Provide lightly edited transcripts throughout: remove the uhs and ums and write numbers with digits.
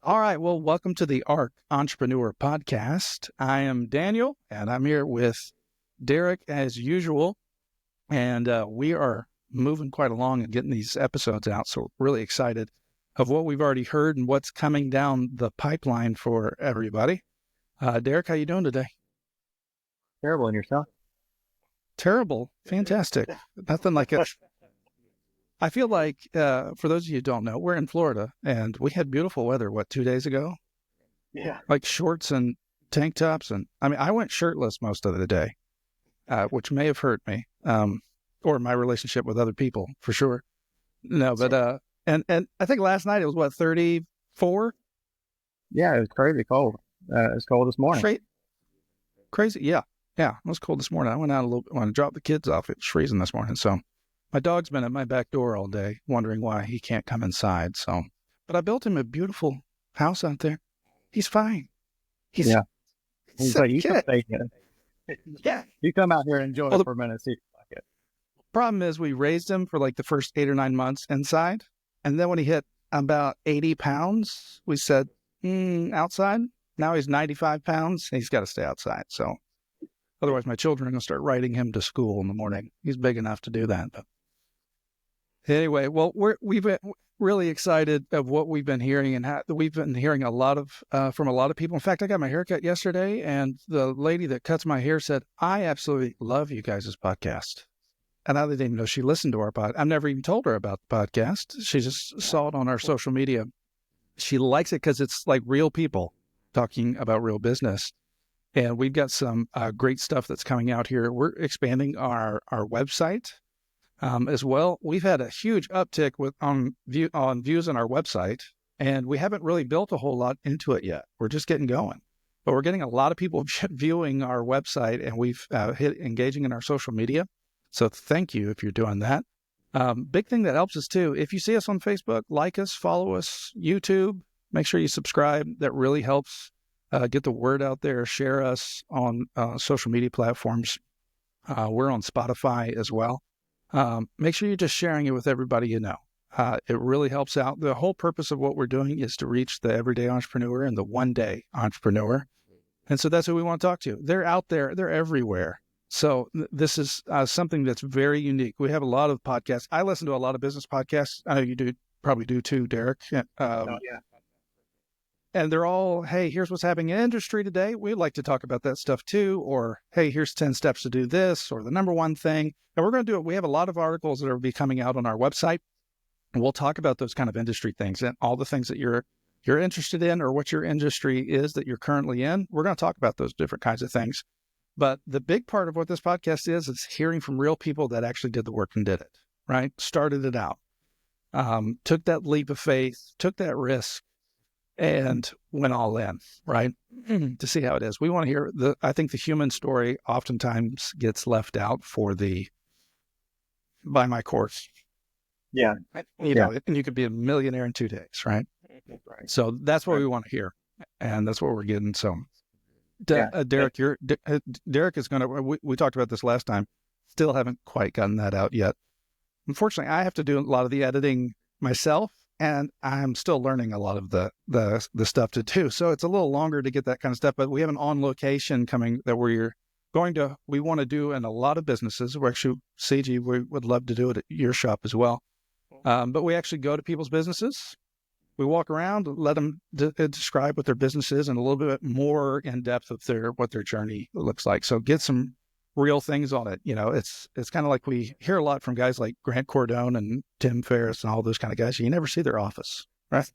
All right. Well, welcome to the ARC Entrepreneur Podcast. I am Daniel, and I'm here with Derek as usual. And we are moving quite along and getting these episodes out. So we're really excited of what we've already heard and what's coming down the pipeline for everybody. Derek, how you doing today? Terrible in yourself. Terrible. Fantastic. Nothing like it. I feel like, for those of you who don't know, we're in Florida, and we had beautiful weather, 2 days ago? Yeah. Like shorts and tank tops. And I mean, I went shirtless most of the day, which may have hurt me, or my relationship with other people for sure. No, but, and I think last night it was 34? Yeah, it was crazy cold. It was cold this morning. Crazy. Yeah. Yeah. It was cold this morning. I went out a little bit when I dropped the kids off. It was freezing this morning. So my dog's been at my back door all day, wondering why he can't come inside. So, but I built him a beautiful house out there. He's fine. He's like, you can stay here. Yeah. You come out here and enjoy it for a minute, see if you like it. Problem is, we raised him for like the first 8 or 9 months inside. And then when he hit about 80 pounds, we said, outside. Now he's 95 pounds. He's got to stay outside. So otherwise my children are going to start riding him to school in the morning. He's big enough to do that. But anyway, well, we've been really excited of what we've been hearing, and we've been hearing a lot of from a lot of people. In fact, I got my hair cut yesterday, and the lady that cuts my hair said, "I absolutely love you guys' podcast." And I didn't even know she listened to our podcast. I've never even told her about the podcast. She just saw it on our social media. She likes it because it's like real people talking about real business. And we've got some great stuff that's coming out here. We're expanding our website as well. We've had a huge uptick on views on our website, and we haven't really built a whole lot into it yet. We're just getting going. But we're getting a lot of people viewing our website, and we've hit engaging in our social media. So thank you if you're doing that. Big thing that helps us too, if you see us on Facebook, like us, follow us, YouTube, make sure you subscribe. That really helps get the word out there. Share us on social media platforms. We're on Spotify as well. Make sure you're just sharing it with everybody you know. It really helps out. The whole purpose of what we're doing is to reach the everyday entrepreneur and the one-day entrepreneur. And so that's who we want to talk to. They're out there. They're everywhere. So this is something that's very unique. We have a lot of podcasts. I listen to a lot of business podcasts. I know you probably do too, Derek. Yeah. And they're all, hey, here's what's happening in industry today. We'd like to talk about that stuff too. Or, hey, here's 10 steps to do this, or the number one thing. And we're going to do it. We have a lot of articles that will be coming out on our website. And we'll talk about those kind of industry things and all the things that you're interested in, or what your industry is that you're currently in. We're going to talk about those different kinds of things. But the big part of what this podcast is hearing from real people that actually did the work and did it, right? Started it out, took that leap of faith, took that risk, and went all in, right? To see how it is. We want to hear I think the human story oftentimes gets left out by my course. Yeah. You know, and you could be a millionaire in 2 days, right? Right. So that's what we want to hear. And that's what we're getting. So Derek, Derek is going to, we talked about this last time, still haven't quite gotten that out yet. Unfortunately, I have to do a lot of the editing myself, and I'm still learning a lot of the stuff to do. So it's a little longer to get that kind of stuff, but we have an on location coming that we want to do in a lot of businesses. We're actually, Siji, we would love to do it at your shop as well. But we actually go to people's businesses. We walk around, let them describe what their business is and a little bit more in depth of what their journey looks like. So get some real things on it. You know, it's kind of like we hear a lot from guys like Grant Cardone and Tim Ferriss and all those kind of guys. You never see their office, right?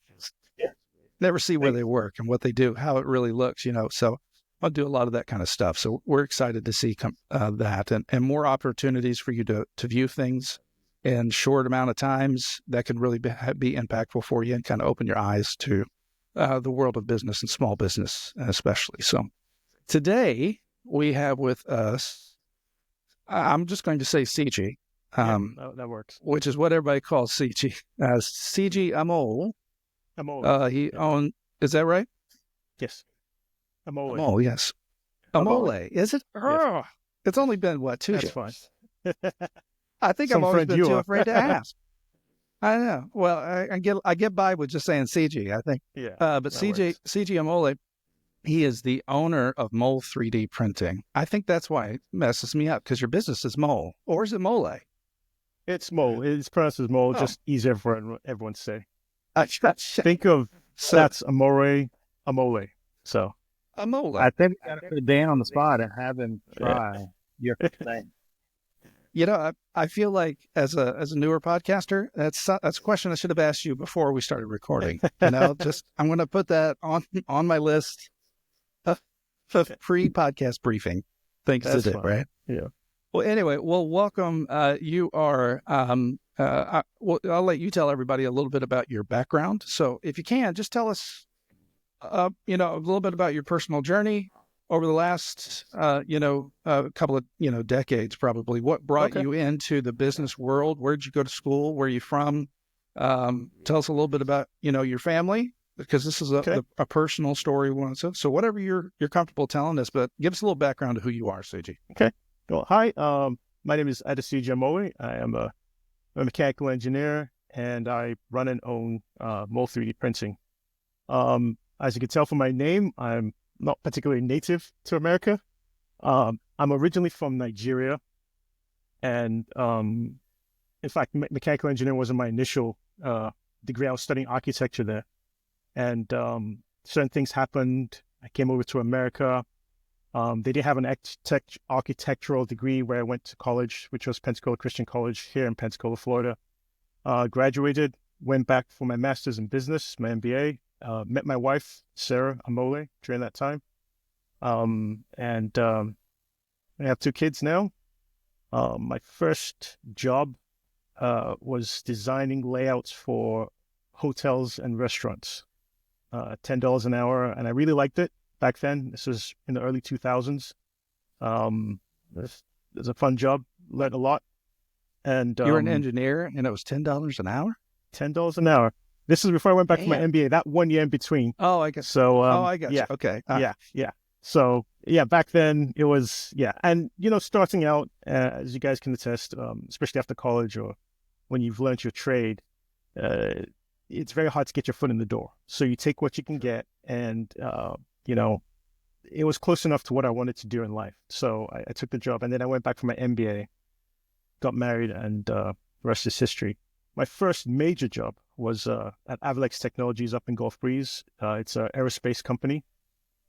Yeah. Never see where they work and what they do, how it really looks, you know. So I'll do a lot of that kind of stuff. So we're excited to see that and more opportunities for you to view things in short amount of times that can really be impactful for you and kind of open your eyes to the world of business and small business especially. So today we have with us, I'm just going to say Siji. That works. Which is what everybody calls Siji. Siji Amole. Amole. Is that right? Yes. Amole. Amole, yes. Amole. Is it? Yes. Oh, it's only been, 2 That's years? fine. I think Some I've always friend been you too are. afraid to ask. I know. Well, I get by with just saying CG, I think. Yeah, But that Siji Amole, he is the owner of Mole 3D printing. I think that's why it messes me up, because your business is Mole, or is it Mole? It's Mole. It's pronounced as Mole, Oh, just easier for everyone to say. so Think of that's Amole. So, a Mole. I think we got to put Dan on the spot and have him yeah. try your thing. I feel like as a newer podcaster, that's a question I should have asked you before we started recording. Just I'm going to put that on my list of pre-podcast briefing things That's to do, fine. right? Yeah. Well, anyway, welcome. You are. I'll let you tell everybody a little bit about your background. So, if you can, just tell us, a little bit about your personal journey over the last, couple of, decades, probably. What brought Okay. you into the business world? Where did you go to school? Where are you from? Tell us a little bit about, your family, because this is Okay. a personal story. So whatever you're comfortable telling us, but give us a little background of who you are, Siji. Okay. Well, hi. My name is Siji Amole. I am a mechanical engineer, and I run and own Mole 3D printing. As you can tell from my name, I'm not particularly native to America. I'm originally from Nigeria, and in fact, mechanical engineering wasn't my initial degree. I was studying architecture there, and certain things happened. I came over to America. They did have an architectural degree where I went to college, which was Pensacola Christian College here in Pensacola, Florida. Graduated, went back for my master's in business, my MBA. Met my wife, Sarah Amole, during that time. And I have 2 kids now. My first job was designing layouts for hotels and restaurants, $10 an hour, and I really liked it back then. This was in the early 2000s. It was a fun job, learned a lot. And You're an engineer, and it was $10 an hour? $10 an hour. This is before I went back for my MBA, that 1 year in between. Oh, I guess. So, I got yeah, you. Okay. yeah. So, yeah, back then it was, yeah. And, starting out, as you guys can attest, especially after college or when you've learned your trade, it's very hard to get your foot in the door. So you take what you can get, and, it was close enough to what I wanted to do in life. So I took the job, and then I went back for my MBA, got married, and the rest is history. My first major job was at Avalex Technologies up in Gulf Breeze. It's an aerospace company.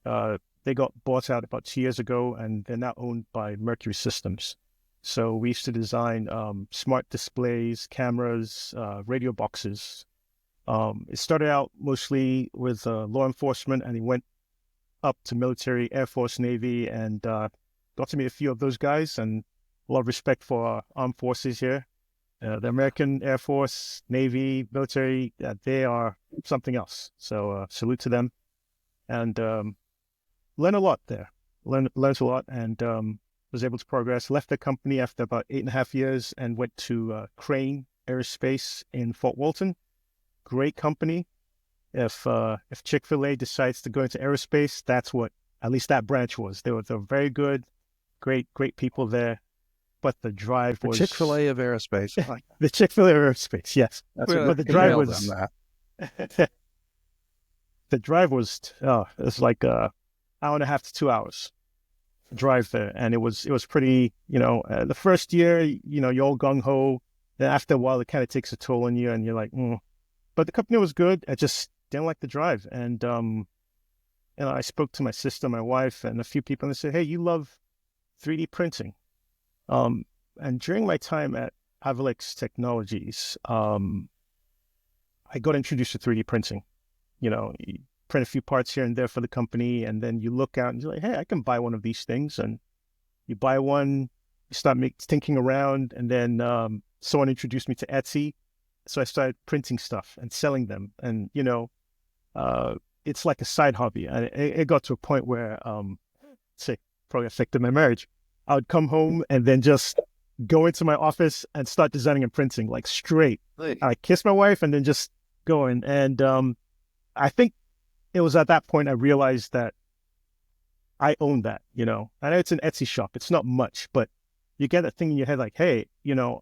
They got bought out about 2 years ago, and they're now owned by Mercury Systems. So we used to design smart displays, cameras, radio boxes. It started out mostly with law enforcement, and it went up to military, Air Force, Navy, and got to meet a few of those guys, and a lot of respect for our armed forces here. The American Air Force, Navy, military, they are something else. So salute to them. And learned a lot there. Learned a lot, and was able to progress. Left the company after about 8.5 years and went to Crane Aerospace in Fort Walton. Great company. If Chick-fil-A decides to go into aerospace, that's what at least that branch was. They were very good, great people there. But the drive was Chick-fil-A of aerospace. the Chick-fil-A of aerospace, yes. But the drive was the drive was it was like an hour and a half to 2 hours drive there, and it was pretty. The first year, you're all gung ho. Then after a while, it kind of takes a toll on you, and you're like, But the company was good. I just didn't like the drive, and I spoke to my sister, my wife, and a few people, and they said, "Hey, you love 3D printing." And during my time at Avalex Technologies, I got introduced to 3D printing. You print a few parts here and there for the company, and then you look out and you're like, hey, I can buy one of these things. And you buy one, you start thinking around, and then someone introduced me to Etsy. So I started printing stuff and selling them. And, it's like a side hobby. And it got to a point where, probably affected my marriage. I would come home and then just go into my office and start designing and printing, like straight. I kiss my wife and then just going. And I think it was at that point I realized that I own that, I know it's an Etsy shop. It's not much, but you get that thing in your head like, hey,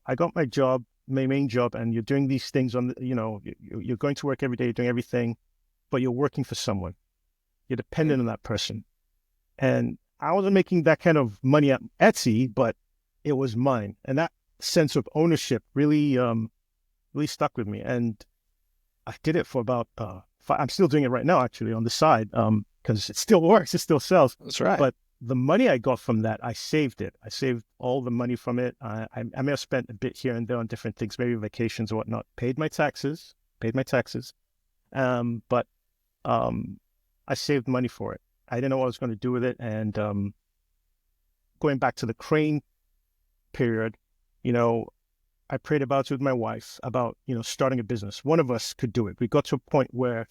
I got my job. my main job, and you're doing these things on, you're going to work every day, you're doing everything, but you're working for someone. You're dependent on that person. And I wasn't making that kind of money at Etsy, but it was mine. And that sense of ownership really, really stuck with me. And I did it for about, I'm still doing it right now, actually, on the side, because it still works, it still sells. That's right. But the money I got from that, I saved it. I saved all the money from it. I may have spent a bit here and there on different things, maybe vacations or whatnot, paid my taxes. But I saved money for it. I didn't know what I was going to do with it. And going back to the crane period, I prayed about it with my wife about, starting a business. One of us could do it. We got to a point where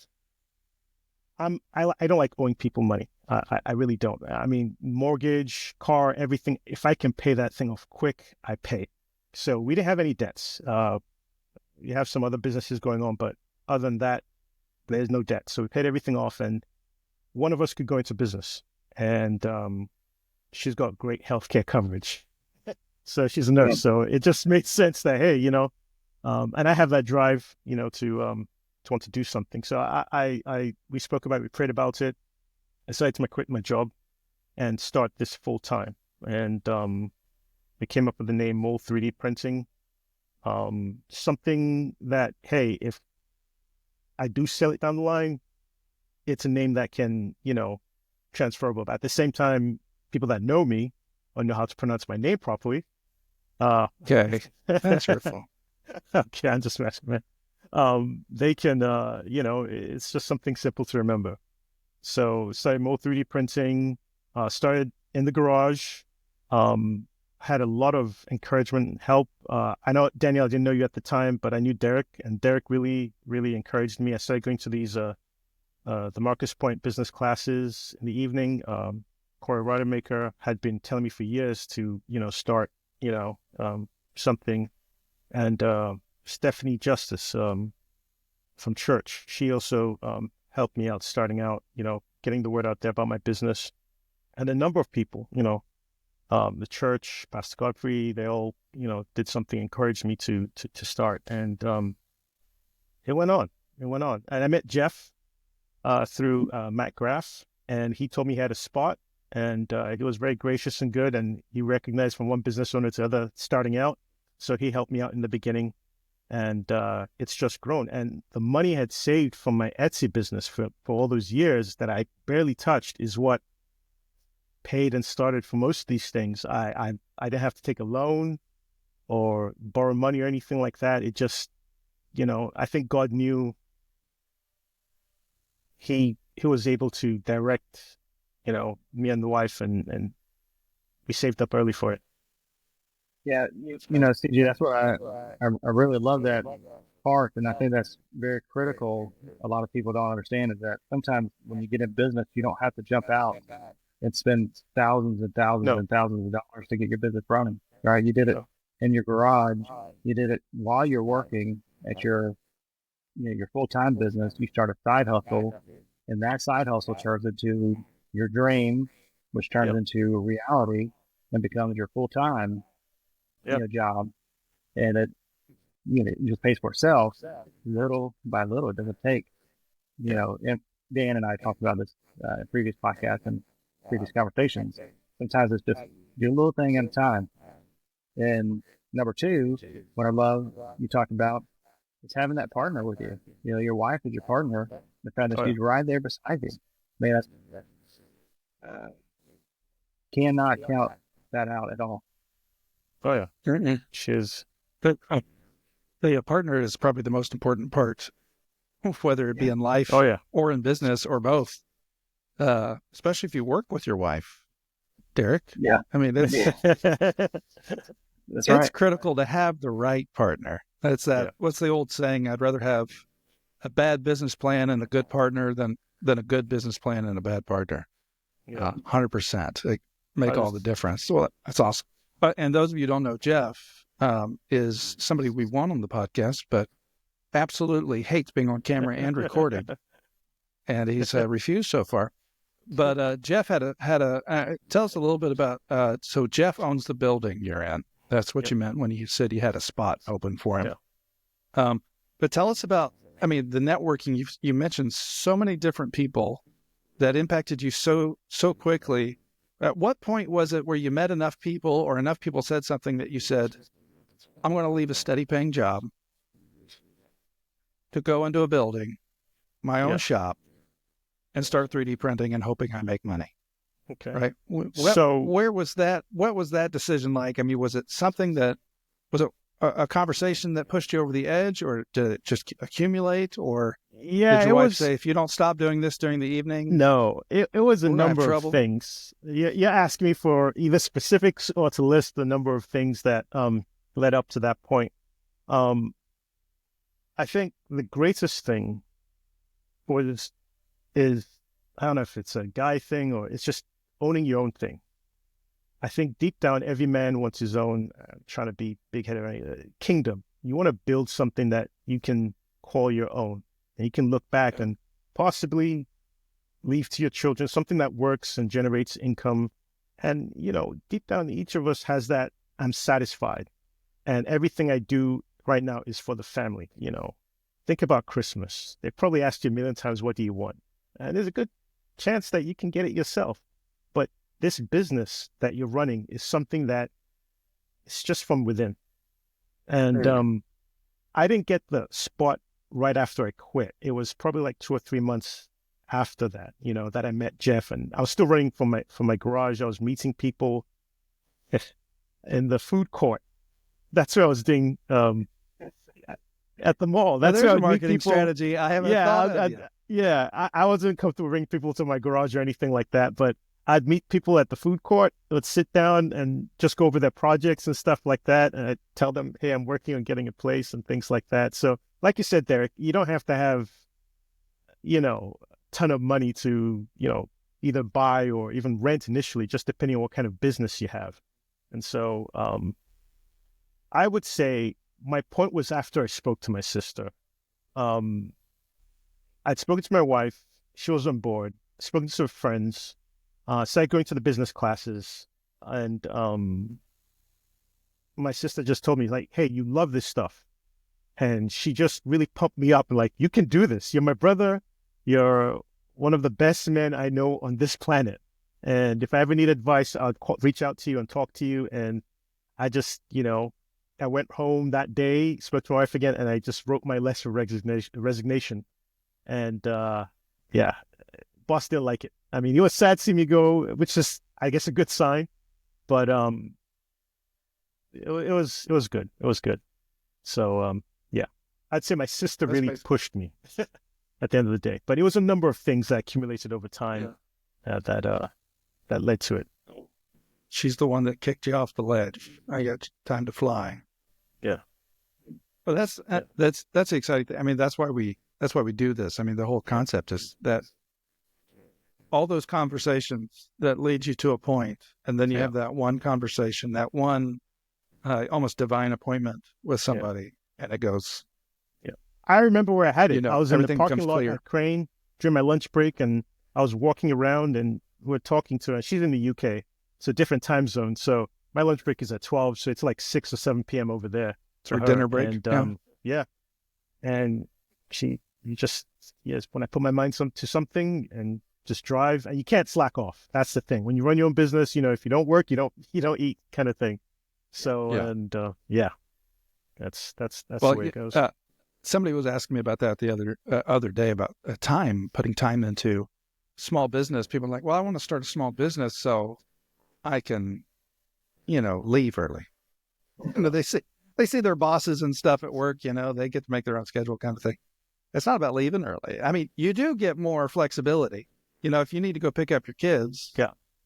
I don't like owing people money. I really don't. I mean, mortgage, car, everything. If I can pay that thing off quick, I pay. So we didn't have any debts. You have some other businesses going on, but other than that, there's no debt. So we paid everything off, and one of us could go into business. And she's got great healthcare coverage. So she's a nurse. So it just made sense that, hey, and I have that drive, to want to do something. So we spoke about it, we prayed about it. I decided to quit my job and start this full time. And we came up with the name Mole 3D Printing. Something that, hey, if I do sell it down the line, it's a name that can, transferable. But at the same time, people that know me or know how to pronounce my name properly. Okay, that's hurtful. Okay, I'm just messing, man. They can, it's just something simple to remember. So started Mole 3D Printing, started in the garage, had a lot of encouragement and help. I know, Danielle, I didn't know you at the time, but I knew Derek, and Derek really, really encouraged me. I started going to these, the Marcus Point business classes in the evening. Corey Rodemaker had been telling me for years to, start, something. And Stephanie Justice from church, she also helped me out starting out, getting the word out there about my business. And a number of people, the church, Pastor Godfrey, they all, did something, encouraged me to start. And it went on. And I met Jeff through Matt Graff, and he told me he had a spot, and he was very gracious and good, and he recognized from one business owner to other starting out. So he helped me out in the beginning, and it's just grown. And the money I had saved from my Etsy business for all those years that I barely touched is what paid and started for most of these things. I didn't have to take a loan or borrow money or anything like that. It just, I think God knew he was able to direct, me and the wife, and we saved up early for it. Yeah, CJ, that's what I really love that part, and I think that's very critical. A lot of people don't understand is that sometimes when you get in business, you don't have to jump out and spend thousands and thousands and thousands of dollars to get your business running. Right? You did it in your garage. You did it while you're working at your full-time business. You start a side hustle, and that side hustle turns into your dream, which turns into reality and becomes your full-time job, and it just pays for itself little by little. It doesn't take and Dan and I talked about this in previous podcasts and previous conversations. Sometimes it's just do a little thing at a time. And number two, what I love you talked about is having that partner with you. Your wife is your partner. The fact that she's right there beside you, man, that's cannot count that out at all. Oh yeah, Certainly. She's. But a partner is probably the most important part, whether it be in life or in business or both. Especially if you work with your wife, Derek. Yeah. I mean, it's right. critical to have the right partner. That's that. Yeah. What's the old saying? I'd rather have a bad business plan and a good partner than a good business plan and a bad partner. 100%. They make all the difference. Well, that's awesome. And those of you who don't know, Jeff is somebody we want on the podcast, but absolutely hates being on camera and recording. And he's refused so far. But Jeff had a tell us a little bit about, so Jeff owns the building you're in. That's what Yep. you meant when you said you had a spot open for him. Yeah. But tell us about, I mean, the networking. You mentioned so many different people that impacted you so quickly. At what point was it where you met enough people or enough people said something that you said, I'm going to leave a steady paying job to go into a building, my own Yeah. shop, and start 3D printing and hoping I make money? Okay. Right. So Where was that? What was that decision like? I mean, was it something that was a conversation that pushed you over the edge, or did it just accumulate? Or yeah, did it your wife was say, if you don't stop doing this during the evening, no, it was a we're gonna have number of trouble? things. You're asking me for either specifics or to list the number of things that led up to that point. I think the greatest thing for this is, I don't know if it's a guy thing or it's just owning your own thing. I think deep down, every man wants his own, trying to be big-headed, kingdom. You want to build something that you can call your own, and you can look back and possibly leave to your children something that works and generates income. And, deep down, each of us has that, I'm satisfied. And everything I do right now is for the family. Think about Christmas. They probably asked you a million times, what do you want? And there's a good chance that you can get it yourself. But this business that you're running is something that is just from within. And I didn't get the spot right after I quit. It was probably like 2 or 3 months after that, that I met Jeff, and I was still running from my garage. I was meeting people in the food court. That's what I was doing at the mall. That's there's how a I meet marketing people. strategy I haven't thought of yet. I wasn't comfortable bringing people to my garage or anything like that, but I'd meet people at the food court. Let's sit down and just go over their projects and stuff like that. And I'd tell them, hey, I'm working on getting a place and things like that. So like you said, Derek, you don't have to have, a ton of money to, either buy or even rent initially, just depending on what kind of business you have. And so I would say my point was after I spoke to my sister. I'd spoken to my wife. She was on board. Spoken to some friends. Started going to the business classes, and my sister just told me, like, hey, you love this stuff. And she just really pumped me up and like, you can do this. You're my brother. You're one of the best men I know on this planet. And if I ever need advice, I'll reach out to you and talk to you. And I just, I went home that day, spoke to my wife again, and I just wrote my letter of resignation. And boss didn't like it. I mean, he was sad to see me go, which is, I guess, a good sign. But it was good. It was good. So I'd say my sister really pushed me at the end of the day. But it was a number of things that accumulated over time that led to it. She's the one that kicked you off the ledge. I got time to fly. Yeah. Well, that's the exciting thing. I mean, that's why we do this. I mean, the whole concept is that all those conversations that lead you to a point, and then you have that one conversation, that one almost divine appointment with somebody, and it goes. Yeah, I remember where I had it. I was in the parking lot clear. at Crane during my lunch break, and I was walking around, and we're talking to her. She's in the UK, so different time zone. So my lunch break is at 12, so it's like 6 or 7 p.m. over there. For dinner break. And and when I put my mind to something and just drive, and you can't slack off. That's the thing. When you run your own business, if you don't work, you don't eat, kind of thing. So that's the way it goes. Somebody was asking me about that the other day about putting time into small business. People are like, well, I want to start a small business so I can, leave early. They see their bosses and stuff at work, they get to make their own schedule, kind of thing. It's not about leaving early. I mean, you do get more flexibility. If you need to go pick up your kids,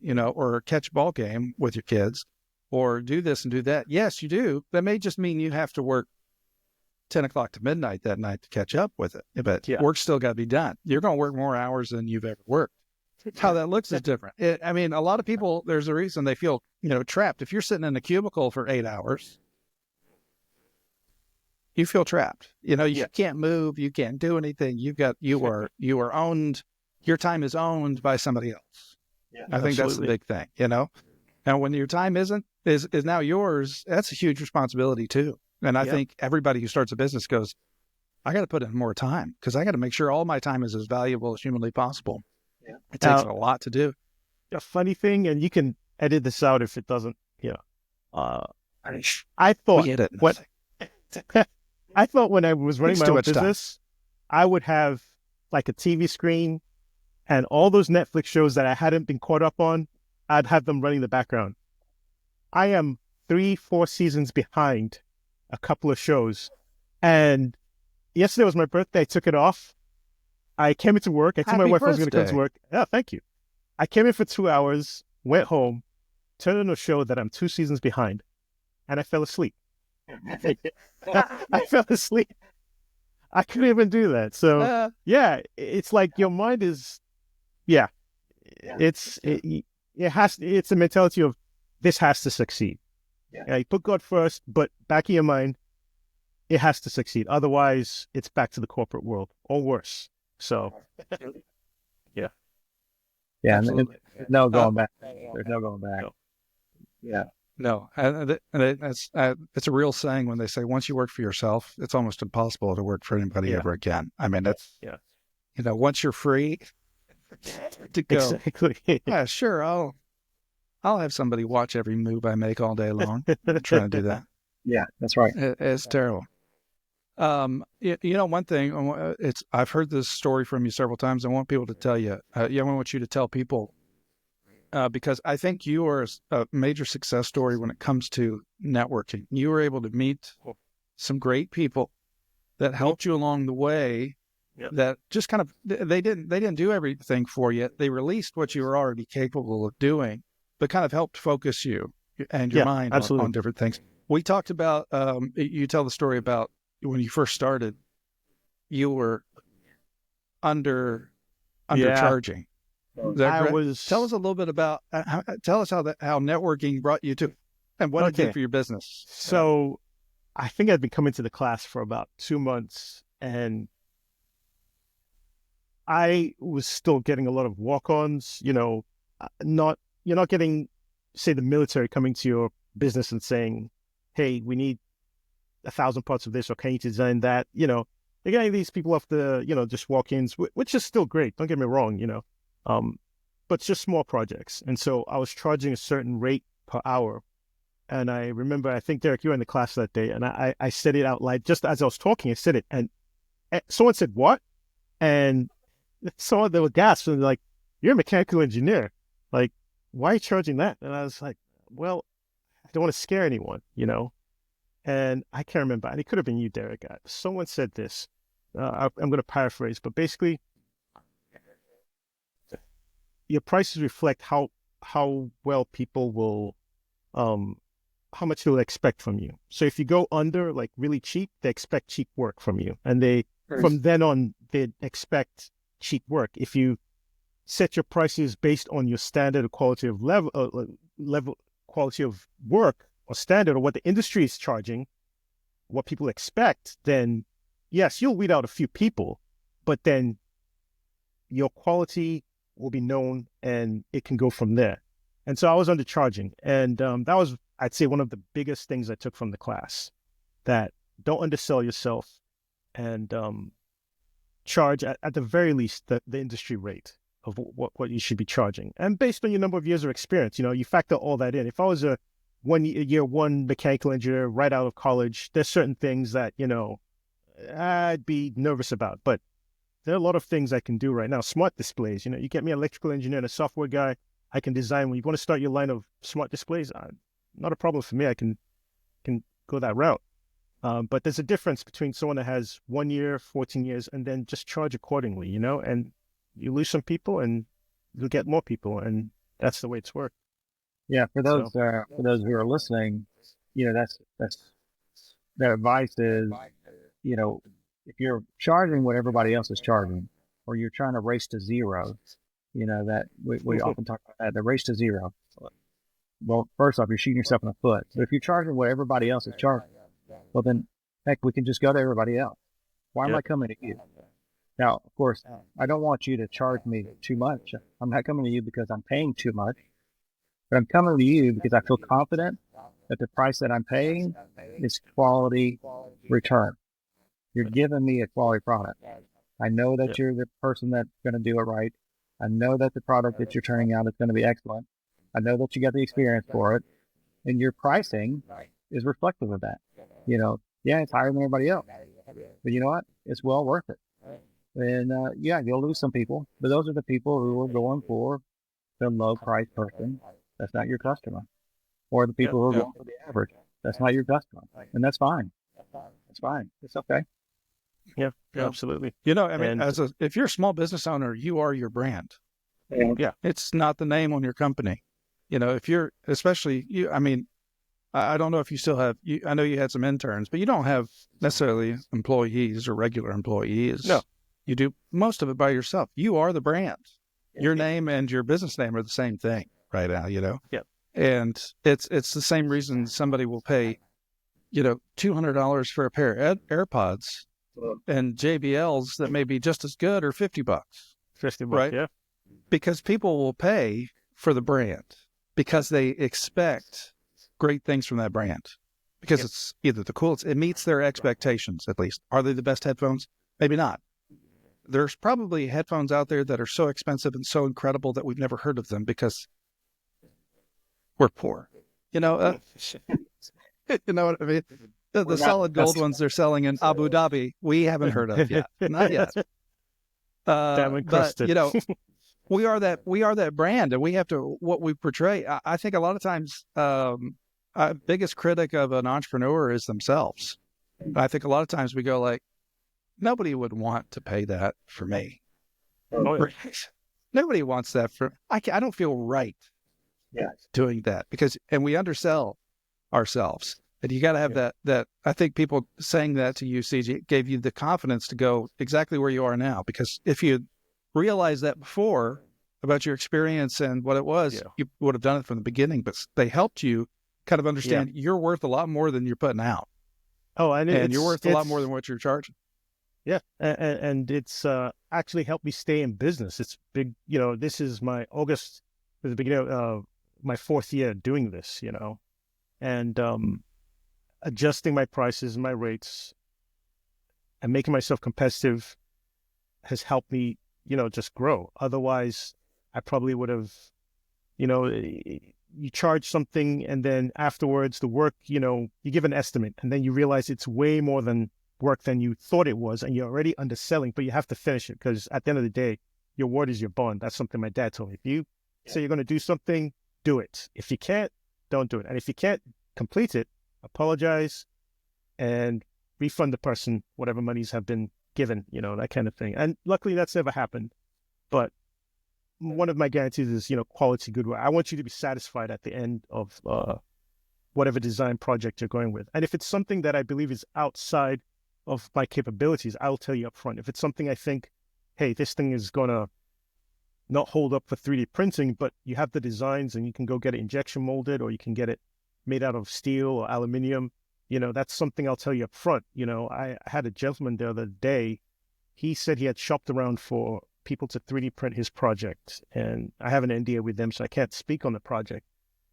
or catch a ball game with your kids, or do this and do that, yes, you do. That may just mean you have to work 10 o'clock to midnight that night to catch up with it. But work's still got to be done. You're going to work more hours than you've ever worked. How that looks is different. I mean, a lot of people, there's a reason they feel, trapped. If you're sitting in a cubicle for 8 hours, you feel trapped. You can't move. You can't do anything. You are owned. Your time is owned by somebody else. Yeah, I think that's the big thing, And when your time is now yours, that's a huge responsibility too. And I think everybody who starts a business goes, I got to put in more time because I got to make sure all my time is as valuable as humanly possible. Yeah. It takes a lot to do. A funny thing, and you can edit this out if it doesn't, I thought We hit it. what I thought when I was running my own business, I would have like a TV screen and all those Netflix shows that I hadn't been caught up on, I'd have them running in the background. I am 3-4 seasons behind a couple of shows. And yesterday was my birthday. I took it off. I came into work. I told my wife I was going to come to work. Yeah, thank you. I came in for 2 hours, went home, turned on a show that I'm 2 seasons behind, and I fell asleep. I fell asleep. I couldn't even do that. So, it's like your mind is, it's a mentality of this has to succeed. You put God first, but back in your mind, it has to succeed. Otherwise, it's back to the corporate world or worse. So, yeah. There's no going back. There's no going back. No. Yeah. No, it's a real saying when they say once you work for yourself, it's almost impossible to work for anybody ever again. I mean, that's once you're free to go. Exactly. Yeah, sure. I'll have somebody watch every move I make all day long. I'm trying to do that. Yeah, that's right. It's terrible. One thing I've heard this story from you several times. I want people to tell you. I want you to tell people. Because I think you are a major success story when it comes to networking. You were able to meet some great people that helped you along the way. That just kind of they didn't do everything for you. They released what you were already capable of doing, but kind of helped focus you and your mind on different things. We talked about you tell the story about when you first started, you were undercharging. Tell us a little bit about how networking brought you to, and what it did for your business. So, I think I'd been coming to the class for about 2 months, and I was still getting a lot of walk-ons. You're not getting, say, the military coming to your business and saying, "Hey, we need 1,000 parts of this, or can you design that?" You're getting these people off the, just walk-ins, which is still great. Don't get me wrong, but it's just small projects. And so I was charging a certain rate per hour. And I remember, I think, Derek, you were in the class that day, and I said it out loud. Just as I was talking, I said it. And someone said, "What?" And someone, they were gasped, and they're like, "You're a mechanical engineer. Like, why are you charging that?" And I was like, well, I don't want to scare anyone, And I can't remember. And it could have been you, Derek. Someone said this. I'm going to paraphrase, but basically, your prices reflect how well people will, how much they'll expect from you. So if you go under, like really cheap, they expect cheap work from you, and from then on they expect cheap work. If you set your prices based on your standard of quality of level quality of work or standard, or what the industry is charging, what people expect, then yes, you'll weed out a few people, but then your quality will be known, and it can go from there. And so I was undercharging, and that was, I'd say, one of the biggest things I took from the class. That don't undersell yourself, and charge at the very least the industry rate of what you should be charging. And based on your number of years of experience, you factor all that in. If I was a year one mechanical engineer right out of college, there's certain things that I'd be nervous about, but there are a lot of things I can do right now. Smart displays, you get me an electrical engineer and a software guy, I can design. When you want to start your line of smart displays, not a problem for me. I can go that route. But there's a difference between someone that has 1 year, 14 years, and then just charge accordingly, and you lose some people and you'll get more people. And that's the way it's worked. Yeah. For those who are listening, that's that advice is, if you're charging what everybody else is charging, or you're trying to race to zero, that we often talk about that, the race to zero. Well, first off, you're shooting yourself in the foot. But if you're charging what everybody else is charging, well then, heck, we can just go to everybody else. Why am I coming to you? Now, of course, I don't want you to charge me too much. I'm not coming to you because I'm paying too much. But I'm coming to you because I feel confident that the price that I'm paying is quality return. You're giving me a quality product. I know that you're the person that's going to do it right. I know that the product that you're turning out is going to be excellent. I know that you got the experience for it, and your pricing is reflective of that. Yeah, it's higher than everybody else, but you know what? It's well worth it. And yeah, you'll lose some people, but those are the people who are going for the low price person. That's not your customer, or the people who are going for the average. That's not your customer, and that's fine. It's fine. It's okay. Yeah, absolutely. I mean, if you're a small business owner, you are your brand. Yeah. It's not the name on your company. If you're, especially you, I mean, I don't know if you still have, I know you had some interns, but you don't have necessarily employees or regular employees. No. You do most of it by yourself. You are the brand. Your name and your business name are the same thing right now, Yeah. And it's the same reason somebody will pay, $200 for a pair of AirPods and JBLs that may be just as good, or $50. $50, right? Yeah. Because people will pay for the brand because they expect great things from that brand, because it's either the coolest, it meets their expectations at least. Are they the best headphones? Maybe not. There's probably headphones out there that are so expensive and so incredible that we've never heard of them because we're poor. You know what I mean? The solid gold ones they're selling in Abu Dhabi, we haven't heard of yet. Not yet. But we are that brand, and we have to, what we portray. I think a lot of times, biggest critic of an entrepreneur is themselves. I think a lot of times we go like, nobody would want to pay that for me. Nobody wants that I don't feel right doing that, and we undersell ourselves. And you got to have that. I think people saying that to you, CG, gave you the confidence to go exactly where you are now. Because if you realized that before about your experience and what it was, you would have done it from the beginning. But they helped you kind of understand you're worth a lot more than you're putting out. Oh, and you're worth a lot more than what you're charging. Yeah, and it's actually helped me stay in business. It's big. This is my August, the beginning of my 4th year doing this. And adjusting my prices and my rates and making myself competitive has helped me, just grow. Otherwise, I probably would have, you charge something and then afterwards the work, you give an estimate and then you realize it's way more than work than you thought it was, and you're already underselling, but you have to finish it because at the end of the day, your word is your bond. That's something my dad told me. If you say you're going to do something, do it. If you can't, don't do it. And if you can't complete it, apologize and refund the person whatever monies have been given, that kind of thing. And luckily that's never happened. But one of my guarantees is, quality good work. I want you to be satisfied at the end of whatever design project you're going with. And if it's something that I believe is outside of my capabilities, I'll tell you up front. If it's something I think, hey, this thing is going to not hold up for 3D printing, but you have the designs and you can go get it injection molded, or you can get it made out of steel or aluminum, that's something I'll tell you up front. I had a gentleman the other day, he said he had shopped around for people to 3D print his project, and I have an NDA with them, so I can't speak on the project.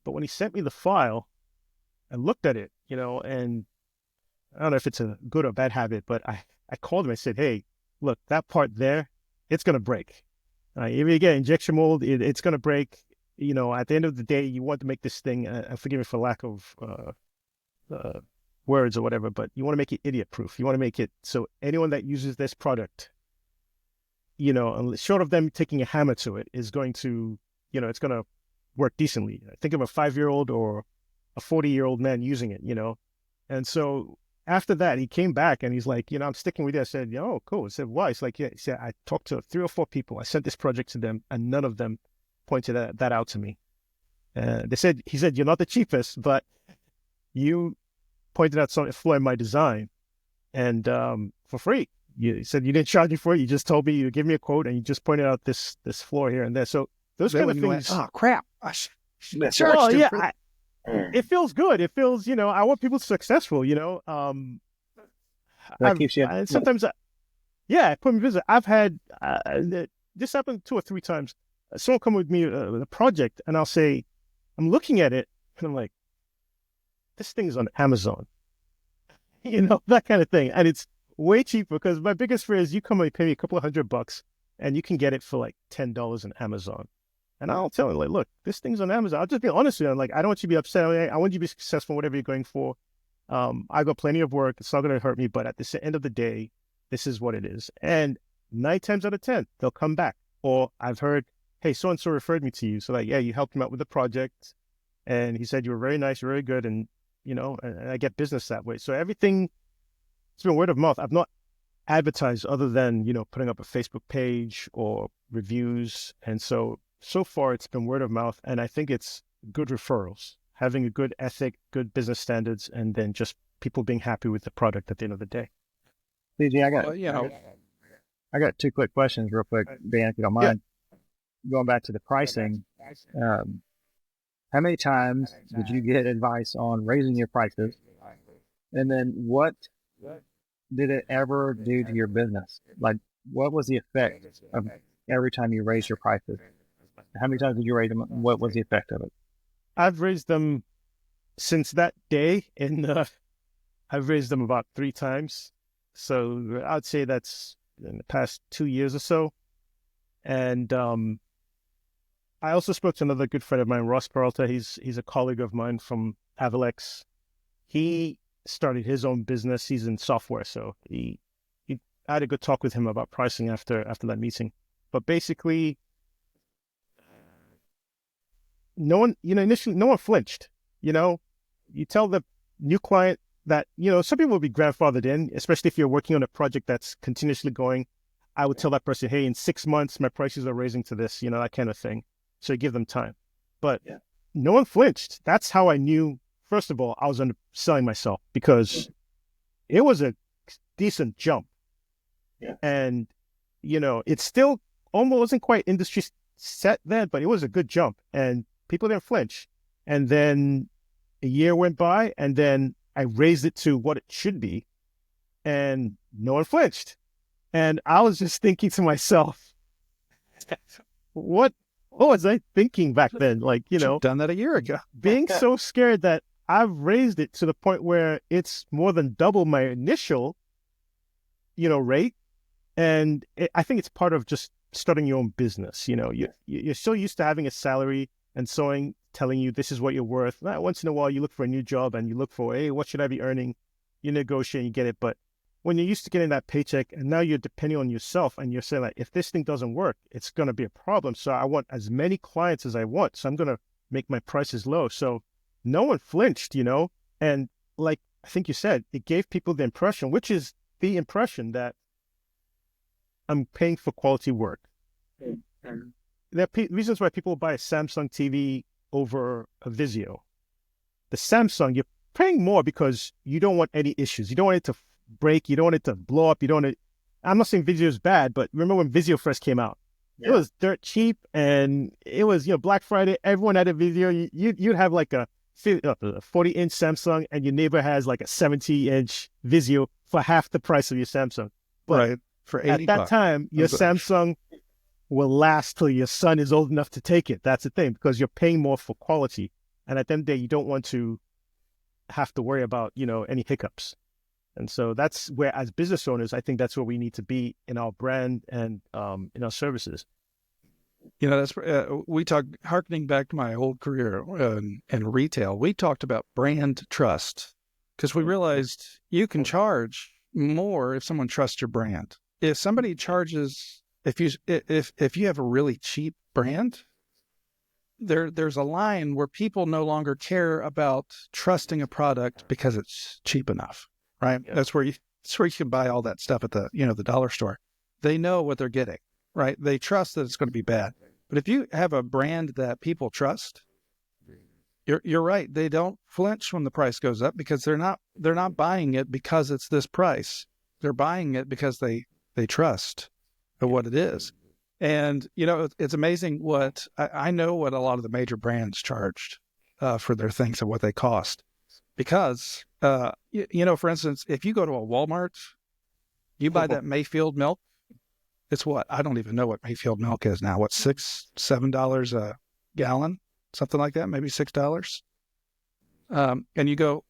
But when he sent me the file, I looked at it, and I don't know if it's a good or bad habit, but I called him. I said, hey, look, that part there, it's going to break. If you get injection mold, it's going to break. At the end of the day, you want to make this thing, forgive me for lack of words or whatever, but you want to make it idiot-proof. You want to make it so anyone that uses this product, short of them taking a hammer to it, is going to, it's going to work decently. Think of a 5-year-old or a 40-year-old man using it, And so after that, he came back and he's like, I'm sticking with you. I said, oh, cool. I said, why? He's like, yeah. He said, I talked to 3 or 4 people. I sent this project to them, and none of them pointed that out to me. He said, you're not the cheapest, but you pointed out some flaw in my design, and for free. He said you didn't charge me for it. You just told me, you give me a quote, and you just pointed out this flaw here and there. So those kind of things. Oh crap! It feels good. It feels, I want people successful. That keeps you. And sometimes, it put me busy. I've had this happened 2 or 3 times. Someone come with me with a project, and I'll say, I'm looking at it and I'm like, this thing's on Amazon, that kind of thing. And it's way cheaper because my biggest fear is you come and pay me a couple of $100 and you can get it for like $10 on Amazon. And I'll tell him, like, look, this thing's on Amazon. I'll just be honest with you. I'm like, I don't want you to be upset. I want you to be successful, whatever you're going for. I got plenty of work. It's not going to hurt me. But at the end of the day, this is what it is. And 9 times out of 10, they'll come back. Or I've heard, hey, so-and-so referred me to you. So like, yeah, you helped him out with the project. And he said, you were very nice, you're very good. And, and I get business that way. So everything, it's been word of mouth. I've not advertised other than, putting up a Facebook page or reviews. And so far it's been word of mouth. And I think it's good referrals, having a good ethic, good business standards, and then just people being happy with the product at the end of the day. CG, I got 2 quick questions real quick, Dan, if you don't mind. Yeah. Going back to the pricing, how many times did you get advice on raising your prices? And then what did it ever do to your business? Like, what was the effect of every time you raised your prices? How many times did you raise them? What was the effect of it? I've raised them since that day, I've raised them about 3 times. So I'd say that's in the past 2 years or so. And I also spoke to another good friend of mine, Ross Peralta. He's a colleague of mine from Avalex. He started his own business. He's in software, so I had a good talk with him about pricing after that meeting. But basically, initially no one flinched. You tell the new client that, some people will be grandfathered in, especially if you're working on a project that's continuously going. I would tell that person, hey, in 6 months, my prices are raising to this, that kind of thing. So you give them time. But no one flinched. That's how I knew, first of all, I was underselling myself because it was a decent jump. Yeah. And, it still almost wasn't quite industry set then, but it was a good jump and people didn't flinch. And then a year went by and then I raised it to what it should be and no one flinched. And I was just thinking to myself, what was I thinking back then? Like, done that a year ago. Being so scared that I've raised it to the point where it's more than double my initial, rate. And I think it's part of just starting your own business. You're so used to having a salary and someone telling you this is what you're worth. Once in a while, you look for a new job and you look for, hey, what should I be earning? You negotiate and you get it. But when you're used to getting that paycheck and now you're depending on yourself and you're saying, like, if this thing doesn't work, it's going to be a problem. So I want as many clients as I want. So I'm going to make my prices low. So no one flinched, and like I think you said, it gave people the impression, which is the impression that I'm paying for quality work. There are reasons why people buy a Samsung TV over a Vizio. The Samsung, you're paying more because you don't want any issues. You don't want it to break. You don't want it to blow up. You don't want it. I'm not saying Vizio is bad, but remember when Vizio first came out? Yeah. It was dirt cheap and it was, Black Friday. Everyone had a Vizio. You'd have like a 40-inch Samsung and your neighbor has like a 70-inch Vizio for half the price of your Samsung. But right. For $80. At that time, your Samsung will last till your son is old enough to take it. That's the thing, because you're paying more for quality. And at the end of the day, you don't want to have to worry about, any hiccups. And so that's where, as business owners, I think that's where we need to be in our brand and in our services. That's we talk, harkening back to my old career in retail, we talked about brand trust because we realized you can charge more if someone trusts your brand. If somebody charges, if you have a really cheap brand, there's a line where people no longer care about trusting a product because it's cheap enough, right? Yeah. That's where you can buy all that stuff at the the dollar store. They know what they're getting, right? They trust that it's going to be bad. But if you have a brand that people trust, you're right. They don't flinch when the price goes up because they're not buying it because it's this price. They're buying it because they trust what it is. And, it's amazing what I know what a lot of the major brands charged for their things and what they cost. Because, for instance, if you go to a Walmart, you buy that Mayfield milk. It's what? I don't even know what Mayfield milk is now. What, $6, $7 a gallon? something like that, maybe $6. And you go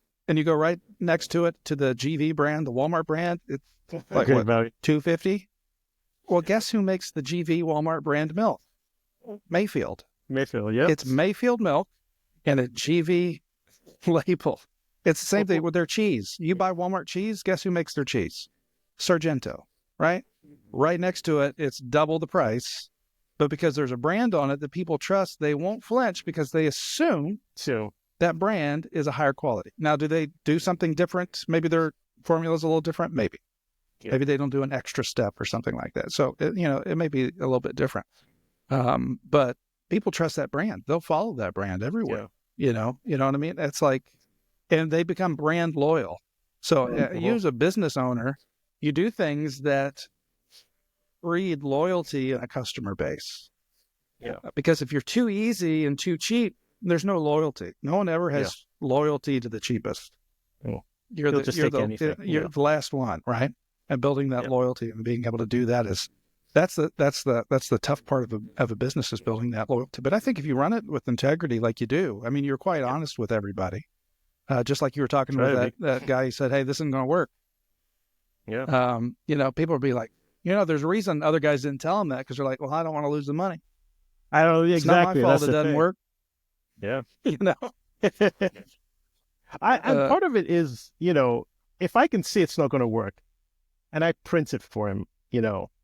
right next to it to the GV brand, the Walmart brand. It's like Great what, value. $2.50? Well, guess who makes the GV Walmart brand milk? Mayfield. Mayfield, yeah. It's Mayfield milk and a GV label. It's the same thing with their cheese. You buy Walmart cheese, guess who makes their cheese? Sargento, right? Right next to it, it's double the price. But because there's a brand on it that people trust, they won't flinch because they assume that brand is a higher quality. Now, do they do something different? Maybe their formula is a little different. Maybe. Yeah. Maybe they don't do an extra step or something like that. So, it may be a little bit different. But people trust that brand. They'll follow that brand everywhere. Yeah. You know what I mean? It's like, and they become brand loyal. So you as a business owner, you do things that breed loyalty in a customer base. Yeah. Because if you're too easy and too cheap, there's no loyalty. No one ever has loyalty to the cheapest. Oh. You're the last one, right? And building that loyalty and being able to do that that's the tough part of a business, is building that loyalty. But I think if you run it with integrity, like you do, I mean, you're quite honest with everybody. Just like you were talking with that guy, he said, "Hey, this isn't going to work." Yeah. People will be like, there's a reason other guys didn't tell him that, because they're like, well, I don't want to lose the money. I don't exactly. It's not my fault it doesn't work. Yeah. And part of it is, if I can see it's not going to work, and I print it for him,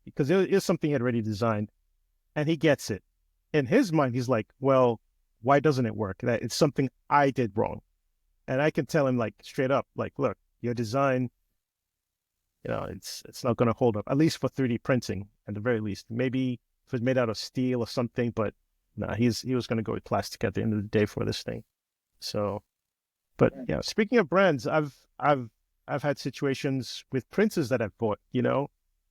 because it is something he had already designed, and he gets it. In his mind, he's like, well, why doesn't it work? That it's something I did wrong. And I can tell him, like, straight up, like, look, your design, it's not going to hold up, at least for 3D printing, at the very least. Maybe if it's made out of steel or something, but no, he was going to go with plastic at the end of the day for this thing. So, but speaking of brands, I've had situations with printers that I've bought.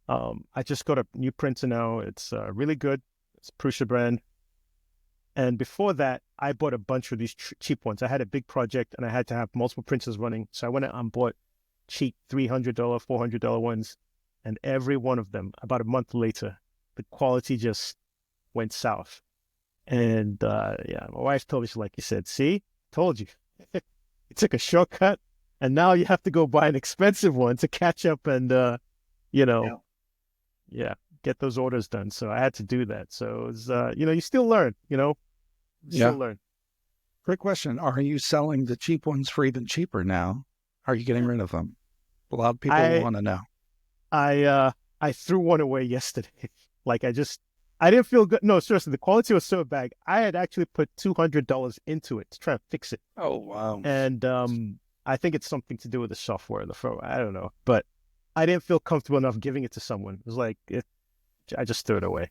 I just got a new printer now. It's really good. It's Prusa brand. And before that, I bought a bunch of these cheap ones. I had a big project and I had to have multiple printers running. So I went out and bought cheap $300, $400 ones. And every one of them, about a month later, the quality just went south. And my wife told me, she's like, you said, see, told you. You took a shortcut and now you have to go buy an expensive one to catch up and, get those orders done. So I had to do that. So it was, you still learn, still learn. Quick question. Are you selling the cheap ones for even cheaper now? Are you getting rid of them? A lot of people want to know. I threw one away yesterday. Like I didn't feel good. No, seriously, the quality was so bad. I had actually put $200 into it to try to fix it. Oh, wow. And I think it's something to do with the software, the firmware. I don't know. But I didn't feel comfortable enough giving it to someone. It was like, I just threw it away.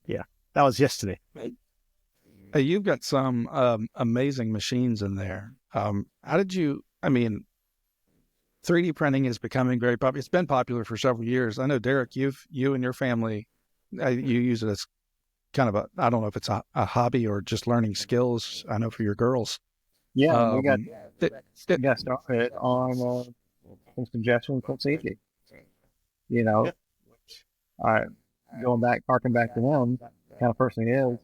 Yeah, that was yesterday. Hey, you've got some amazing machines in there. How did you, 3D printing is becoming very popular. It's been popular for several years. I know, Derek, you and your family, you use it as kind of I don't know if it's a hobby or just learning skills. I know for your girls. Yeah, we got started on some suggestions from Siji. Harking back to them, kind of person he is.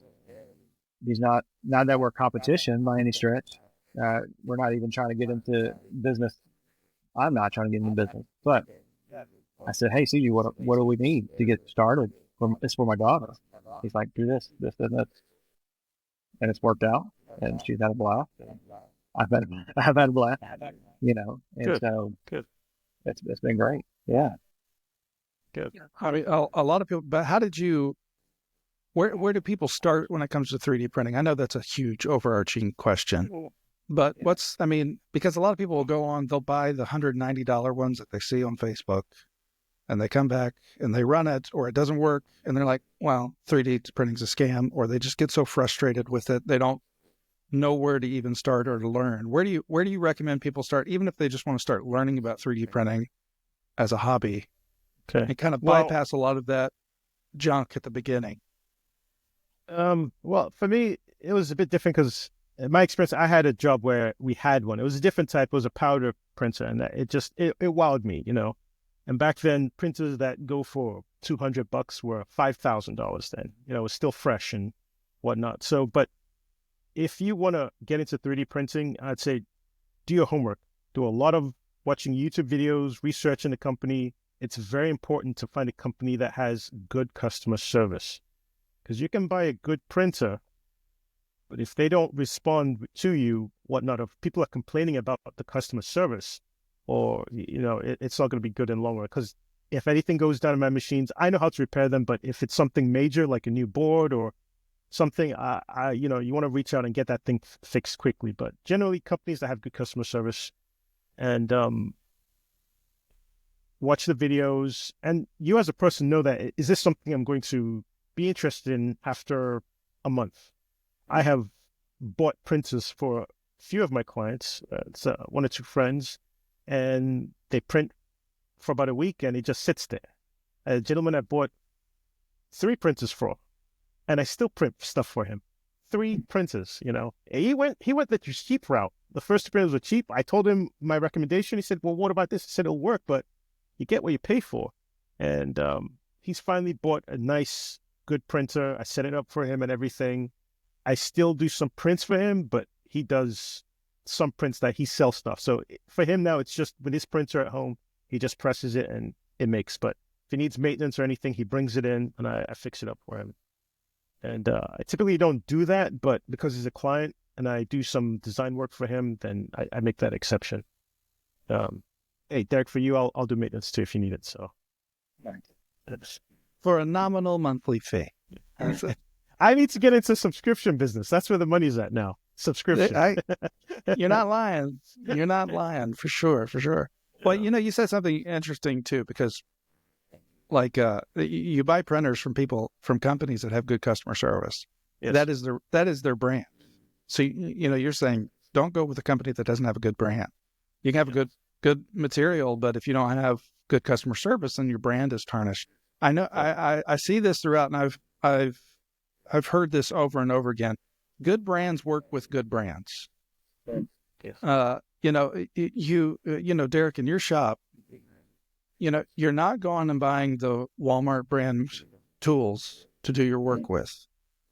He's not that we're competition by any stretch. We're not even trying to get into business. I'm not trying to get into business, but I said, hey, Siji, what do we need to get started? It's for my daughter. He's like, do this, and this. And it's worked out, and she's had a blast. I've had a blast, and good. So good. It's been great. Yeah. Good. A lot of people, but how did you, where do people start when it comes to 3D printing? I know that's a huge overarching question, but because a lot of people will go on, they'll buy the $190 ones that they see on Facebook, and they come back and they run it, or it doesn't work, and they're like, well, 3D printing's a scam, or they just get so frustrated with it, they don't know where to even start or to learn. Where do you recommend people start, even if they just want to start learning about 3D printing as a hobby? Okay. And kind of bypass a lot of that junk at the beginning. Well, for me, it was a bit different because in my experience, I had a job where we had one. It was a different type. It was a powder printer, and it wowed me, And back then, printers that go for $200 were $5,000 then. It was still fresh and whatnot. So, but if you want to get into 3D printing, I'd say do your homework. Do a lot of watching YouTube videos, researching the company. It's very important to find a company that has good customer service, because you can buy a good printer, but if they don't respond to you, whatnot, if people are complaining about the customer service, or, it's not going to be good in the long run. Because if anything goes down in my machines, I know how to repair them. But if it's something major, like a new board or something, you want to reach out and get that thing fixed quickly. But generally, companies that have good customer service, and watch the videos, and you as a person know that, is this something I'm going to be interested in after a month? I have bought printers for a few of my clients, it's one or two friends, and they print for about a week and it just sits there. A gentleman I bought 3 printers for, and I still print stuff for him. 3 printers, He went the cheap route. The first 2 printers were cheap. I told him my recommendation. He said, well, what about this? I said, it'll work, but you get what you pay for. And he's finally bought a nice, good printer. I set it up for him and everything. I still do some prints for him, but he does some prints that he sells stuff. So for him now, it's just with his printer at home, he just presses it and it makes. But if he needs maintenance or anything, he brings it in and I fix it up for him. And I typically don't do that, but because he's a client and I do some design work for him, then I make that exception. Hey, Derek, for you, I'll do maintenance too if you need it. So For a nominal monthly fee. I need to get into subscription business. That's where the money's at now. Subscription. You're not lying. You're not lying, for sure, for sure. Well, you said something interesting too, because like you buy printers from companies that have good customer service. Yes. That is their brand. So you're saying don't go with a company that doesn't have a good brand. You can have a good material, but if you don't have good customer service, then your brand is tarnished. I know. I see this throughout, and I've heard this over and over again. Good brands work with good brands. Yes. Derek, in your shop, you're not going and buying the Walmart brand tools to do your work with.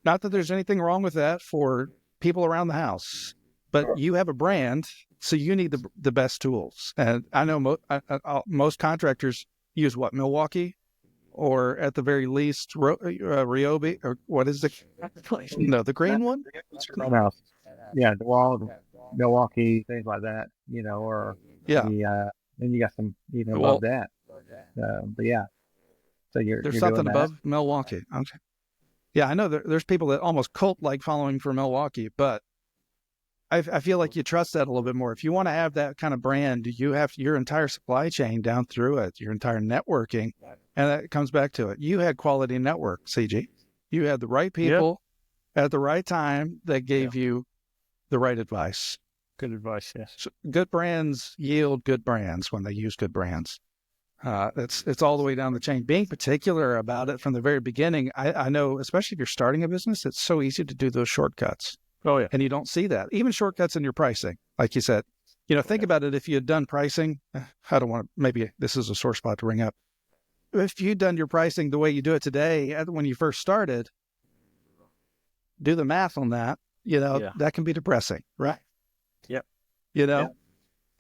Not that there's anything wrong with that for people around the house, but you have a brand, so you need the best tools. And I know most contractors use what, Milwaukee? Or at the very least, Ryobi, or what is the green one? Yeah, the wall, Milwaukee, things like that, or then you got some even above that. But yeah, so there's you're something doing above Milwaukee. Okay. Yeah, I know there's people that almost cult-like following for Milwaukee, but I feel like you trust that a little bit more. If you want to have that kind of brand, you have your entire supply chain down through it, your entire networking, and that comes back to it. You had quality network, CG. You had the right people at the right time that gave you the right advice. Good advice, yes. So good brands yield good brands when they use good brands. It's all the way down the chain. Being particular about it from the very beginning, I know, especially if you're starting a business, it's so easy to do those shortcuts. Oh, yeah. And you don't see that. Even shortcuts in your pricing, like you said. Think about it. If you had done pricing, maybe this is a sore spot to bring up. If you'd done your pricing the way you do it today, when you first started, do the math on that, that can be depressing, right? Yep.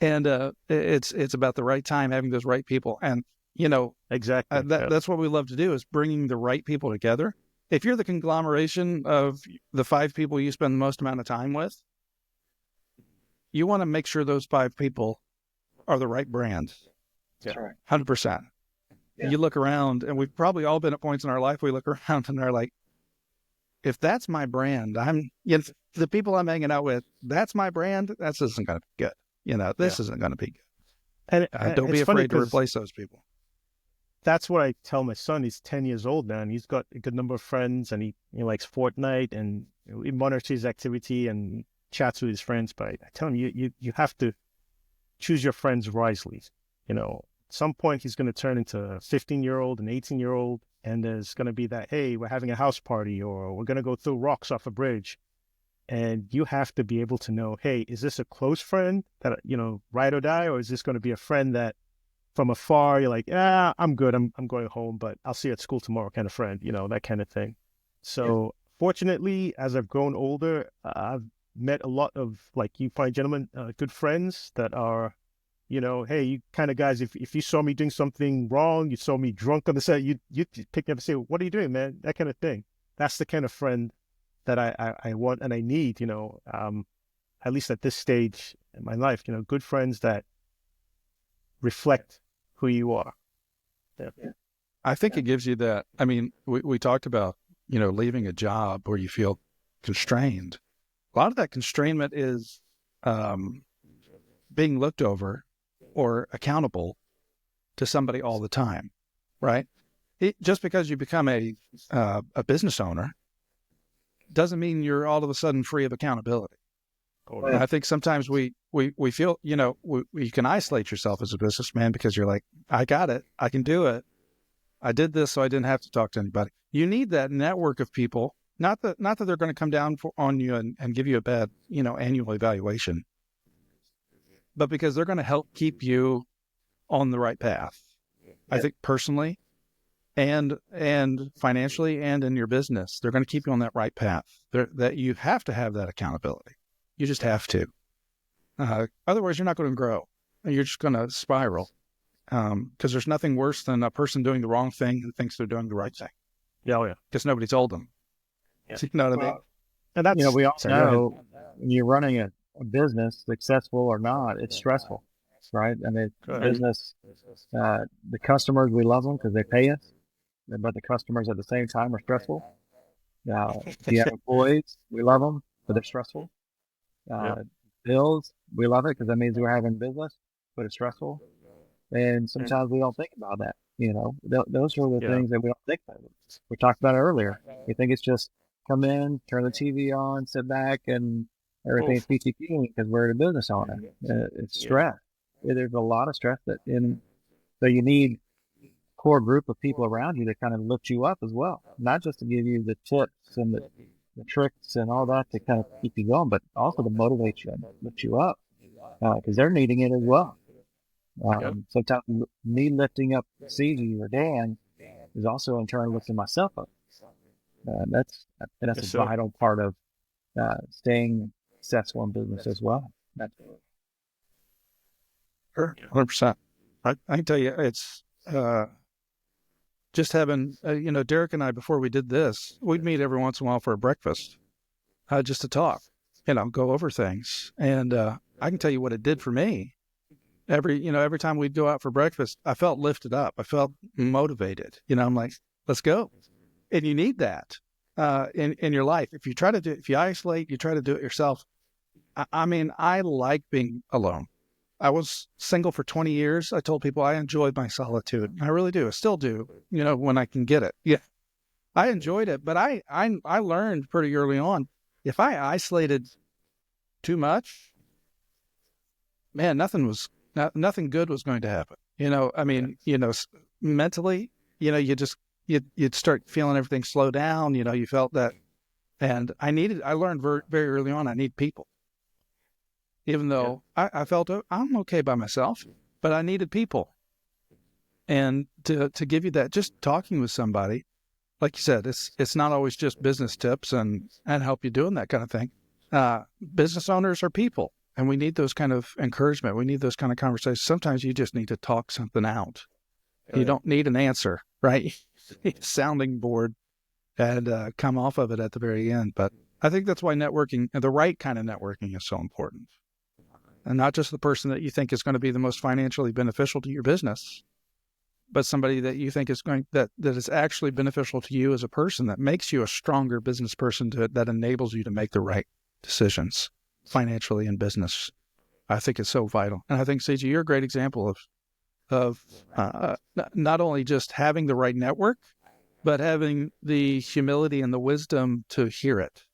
And it's about the right time, having those right people. And, exactly. That's what we love to do, is bringing the right people together. If you're the conglomeration of the 5 people you spend the most amount of time with, you want to make sure those 5 people are the right brand. That's right. 100%. Yeah. You look around, and we've probably all been at points in our life, we look around and are like, if that's my brand, the people I'm hanging out with, that's my brand, this isn't going to be good. This isn't going to be good. And don't be afraid to replace those people. That's what I tell my son. He's 10 years old now, and he's got a good number of friends, and he likes Fortnite, and he monitors his activity and chats with his friends. But I tell him, you have to choose your friends wisely. At some point, he's going to turn into a 15-year-old, an 18-year-old, and there's going to be that, hey, we're having a house party, or we're going to go throw rocks off a bridge. And you have to be able to know, hey, is this a close friend that, ride or die, or is this going to be a friend that from afar, you're like, I'm good. I'm going home, but I'll see you at school tomorrow kind of friend, that kind of thing. So fortunately, as I've grown older, I've met a lot of, like you fine gentlemen, good friends that are, hey, you kind of guys, if you saw me doing something wrong, you saw me drunk on the set, you'd pick me up and say, what are you doing, man? That kind of thing. That's the kind of friend that I want and I need, at least at this stage in my life, good friends that reflect who you are. Yeah. I think it gives you that. I mean, we talked about, leaving a job where you feel constrained. A lot of that constrainment is being looked over or accountable to somebody all the time, right? Just because you become a business owner doesn't mean you're all of a sudden free of accountability. And I think sometimes we feel, you can isolate yourself as a businessman because you're like, I got it. I can do it. I did this so I didn't have to talk to anybody. You need that network of people, not that they're going to come down on you and give you a bad, annual evaluation, but because they're going to help keep you on the right path. I think personally and financially and in your business, they're going to keep you on that right path. That you have to have that accountability. You just have to. Otherwise, you're not going to grow. You're just going to spiral. Because there's nothing worse than a person doing the wrong thing who thinks they're doing the right thing. Yeah. Because nobody told them. Yeah. You know what I mean? And that's, we all know when you're running a business, successful or not, it's stressful, right? I mean, business, the customers, we love them because they pay us, but the customers at the same time are stressful. You have employees, we love them, but they're stressful. Bills, we love it because that means we're having business, but it's stressful. And sometimes we don't think about that. Those are the things that we don't think about. We talked about it earlier. We think it's just come in, turn the TV on, sit back, and everything's peachy keen because we're a business owner. It's stress. There's a lot of stress so you need a core group of people around you that kind of lift you up as well, not just to give you the tips and the tricks and all that to kind of keep you going, but also to motivate you and lift you up because they're needing it as well. Sometimes me lifting up Siji or Dan is also in turn lifting myself up. That's a vital part of staying successful in business as well. Sure, 100%. I can tell you, it's just having, Derek and I, before we did this, we'd meet every once in a while for a breakfast, just to talk, go over things. And I can tell you what it did for me. Every time we'd go out for breakfast, I felt lifted up. I felt motivated. I'm like, let's go. And you need that in your life. If you isolate, you try to do it yourself. I like being alone. I was single for 20 years. I told people I enjoyed my solitude. I really do. I still do, when I can get it. Yeah, I enjoyed it. But I learned pretty early on, if I isolated too much, man, nothing good was going to happen. Mentally, you'd start feeling everything slow down. You felt that. And I learned very, very early on, I need people. Even though I felt I'm okay by myself, but I needed people. And to give you that, just talking with somebody, like you said, it's not always just business tips and help you doing that kind of thing. Business owners are people. And we need those kind of encouragement. We need those kind of conversations. Sometimes you just need to talk something out. You don't need an answer, right? Sounding board and come off of it at the very end. But I think that's why networking, and the right kind of networking, is so important. And not just the person that you think is going to be the most financially beneficial to your business, but somebody that you think is that is actually beneficial to you as a person, that makes you a stronger business person, that enables you to make the right decisions financially in business. I think it's so vital. And I think, Siji, you're a great example of not only just having the right network, but having the humility and the wisdom to hear it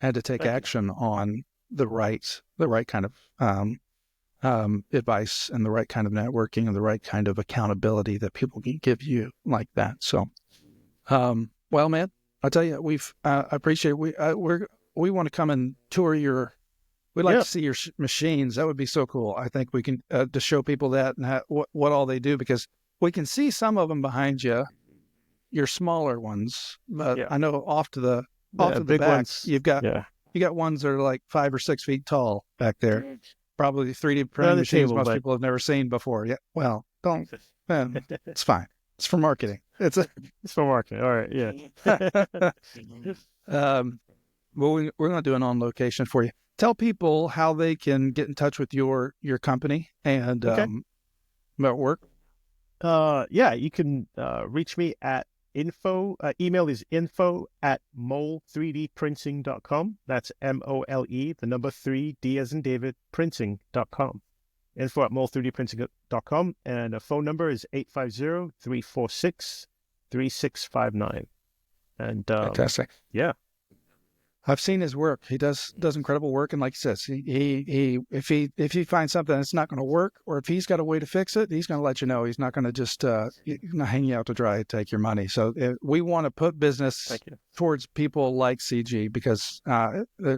and to take action on the right kind of advice and the right kind of networking and the right kind of accountability that people can give you like that. So, well, man, I'll tell you, I appreciate we want to come and tour we'd like to see your machines. That would be so cool. I think we can to show people that and what all they do, because we can see some of them behind you, your smaller ones, but I know off to off of the big back, ones. you got ones that are like 5 or 6 feet tall back there. Probably 3D printing machines most people have never seen before. Yeah. Well, don't. It's fine. It's for marketing. It's for marketing. All right. Yeah. Well, we're going to do an on location for you. Tell people how they can get in touch with your company and about work. You can reach me at email is info@mole3dprinting.com. That's MOLE, the number 3, D as in David, printing.com. info@mole3dprinting.com. And a phone number is 850-346-3659. And fantastic. Yeah. I've seen his work. He does incredible work, and like he says, if he finds something that's not going to work, or if he's got a way to fix it, he's going to let you know. He's not going to just not hang you out to dry and take your money. So we want to put business towards people like CG because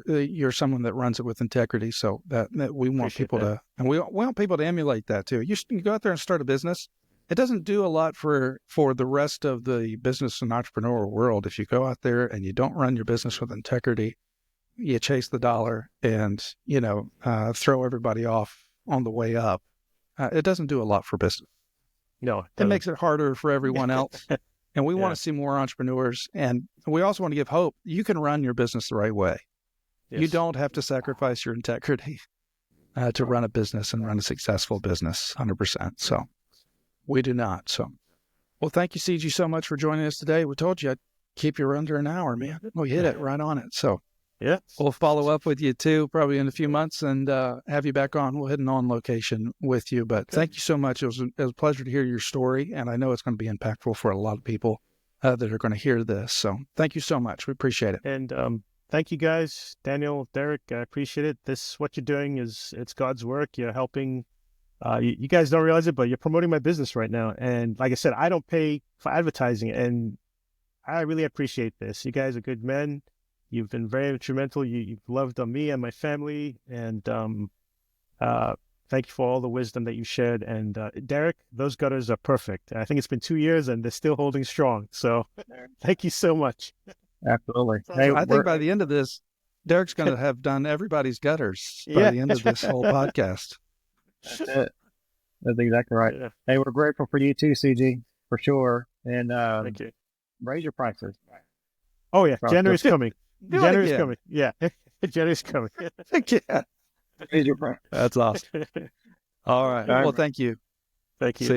you're someone that runs it with integrity. So that we want people to, and we want people to emulate that too. You go out there and start a business. It doesn't do a lot for the rest of the business and entrepreneurial world. If you go out there and you don't run your business with integrity, you chase the dollar and, throw everybody off on the way up. It doesn't do a lot for business. No, it makes it harder for everyone else. And we want to see more entrepreneurs. And we also want to give hope. You can run your business the right way. Yes. You don't have to sacrifice your integrity to run a business and run a successful business 100%. So we do not. So, well, thank you, CG, so much for joining us today. We told you I'd keep you under an hour, man. We hit it right on it. So, yeah, we'll follow up with you too, probably in a few months, and have you back on. We'll hit an on location with you. But thank you so much. It was a pleasure to hear your story, and I know it's going to be impactful for a lot of people that are going to hear this. So, thank you so much. We appreciate it. And thank you, guys. Daniel, Derek, I appreciate it. What you're doing it's God's work. You're helping. You guys don't realize it, but you're promoting my business right now. And like I said, I don't pay for advertising, and I really appreciate this. You guys are good men. You've been very instrumental. You've loved on me and my family. And thank you for all the wisdom that you shared. And Derek, those gutters are perfect. I think it's been 2 years and they're still holding strong. So thank you so much. Absolutely. Hey, I think by the end of this, Derek's going to have done everybody's gutters by the end of this whole podcast. That's it. That's exactly right. Yeah. Hey, we're grateful for you too, CG, for sure. And thank you. Raise your prices. Oh yeah, January's coming. January's coming. Yeah, January's coming. Yeah. Raise your price. That's awesome. All right. Well, thank you. Thank you. See